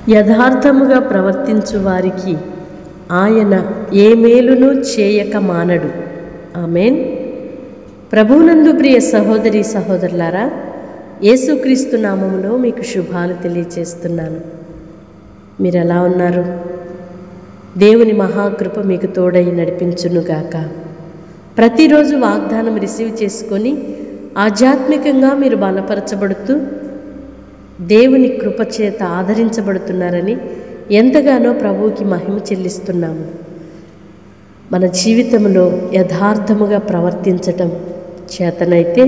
యథార్థముగా ప్రవర్తించు వారికి ఆయన ఏ మేలును చేయక మానడు. ఆమేన్. ప్రభువునందు ప్రియ సహోదరి సహోదరులారా, యేసుక్రీస్తు నామములో మీకు శుభాలు తెలియచేస్తున్నాను. మీరు ఎలా ఉన్నారు? దేవుని మహాకృప మీకు తోడై నడిపించునుగాక. ప్రతిరోజు వాగ్దానం రిసీవ్ చేసుకొని ఆధ్యాత్మికంగా మీరు బలపరచబడుతూ దేవుని కృపచేత ఆదరించబడుతున్నారని ఎంతగానో ప్రభువుకి మహిమ చెల్లిస్తున్నాము. మన జీవితంలో యథార్థముగా ప్రవర్తించటం చేతనైతే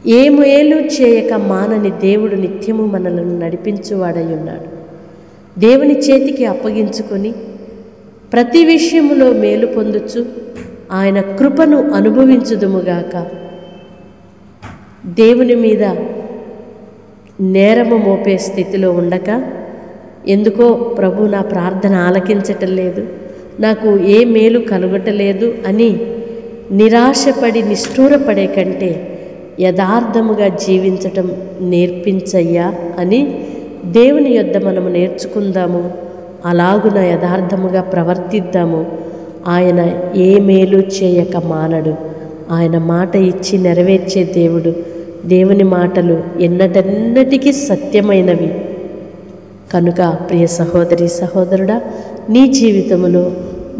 ఏ మేలు చేయక మానని దేవుడు నిత్యము మనలను నడిపించువాడై ఉన్నాడు. దేవుని చేతికి అప్పగించుకొని ప్రతి విషయములో మేలు పొందుచు ఆయన కృపను అనుభవించుదుముగాక. దేవుని మీద నేరము మోపే స్థితిలో ఉండక, ఎందుకో ప్రభు నా ప్రార్థన ఆలకించటం లేదు, నాకు ఏ మేలు కలుగటలేదు అని నిరాశపడి నిష్ఠూరపడే కంటే యథార్థముగా జీవించటం నేర్పించయ్యా అని దేవుని యొద్ద మనము నేర్చుకుందాము. అలాగున యథార్థముగా ప్రవర్తిద్దాము. ఆయన ఏ మేలు చేయక మానడు. ఆయన మాట ఇచ్చి నెరవేర్చే దేవుడు. దేవుని మాటలు ఎన్నటెన్నటికీ సత్యమైనవి. కనుక ప్రియ సహోదరి సహోదరుడా, నీ జీవితములో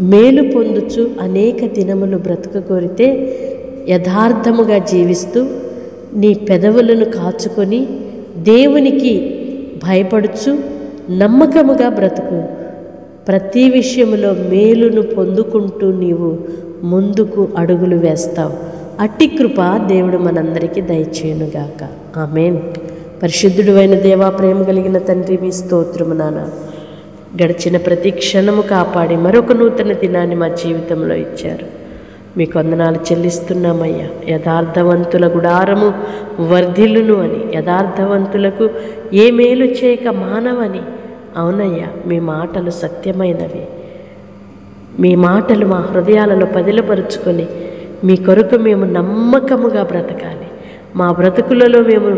మేలు పొందుచు అనేక దినములు బ్రతుకగోరితే యథార్థముగా జీవిస్తూ నీ పెదవులను కాచుకొని దేవునికి భయపడుచు నమ్మకముగా బ్రతుకు. ప్రతి విషయములో మేలును పొందుకుంటూ నీవు ముందుకు అడుగులు వేస్తావు. అట్టి కృప దేవుడు మనందరికీ దయచేయునుగాక. ఆమేన్. పరిశుద్ధుడు అయిన దేవా, ప్రేమ కలిగిన తండ్రి, మీ స్తోత్రము నాన్న. గడిచిన ప్రతి క్షణము కాపాడి మరొక నూతన దినాన్ని మా జీవితంలో ఇచ్చారు. మీకు వందనాలు చెల్లిస్తున్నామయ్యా. యథార్థవంతుల గుడారము వర్ధిల్లును అని, యథార్థవంతులకు ఏ మేలు చేయక మానవని. అవునయ్యా, మీ మాటలు సత్యమైనవి. మీ మాటలు మా హృదయాలలో పదిలపరుచుకొని మీ కొరకు మేము నమ్మకముగా బ్రతకాలి. మా బ్రతుకులలో మేము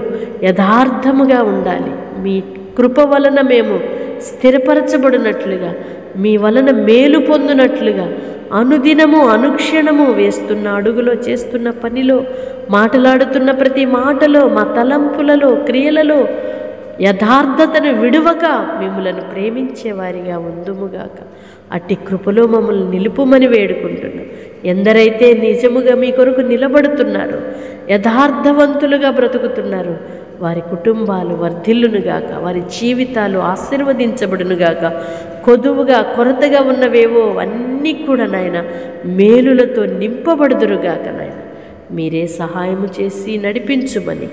యథార్థముగా ఉండాలి. మీ కృప వలన మేము స్థిరపరచబడినట్లుగా, మీ వలన మేలు పొందినట్లుగా అనుదినము అనుక్షణము వేస్తున్న అడుగులో, చేస్తున్న పనిలో, మాట్లాడుతున్న ప్రతి మాటలో, మా తలంపులలో, క్రియలలో యథార్థతను విడువక మిమ్మలను ప్రేమించేవారిగా ఉందుముగాక. అట్టి కృపలో మమ్మల్ని నిలుపుమని వేడుకుంటున్నాం. ఎందరైతే నిజముగా మీ కొరకు నిలబడుతున్నారో, యథార్థవంతులుగా బ్రతుకుతున్నారో, వారి కుటుంబాలు వర్ధిల్లునుగాక, వారి జీవితాలు ఆశీర్వదించబడునుగాక. కొదువుగా కొరతగా ఉన్నవేవో అన్నీ కూడా నాయన మేలులతో నింపబడుదురుగాక. నాయన మీరే సహాయము చేసి నడిపించుమని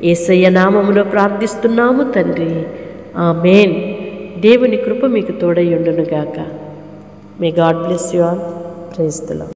యేసయ్య నామములో ప్రార్థిస్తున్నాము తండ్రి. ఆమేన్. దేవుని కృప మీకు తోడై ఉండునుగాక. May God bless you all. Praise the lord.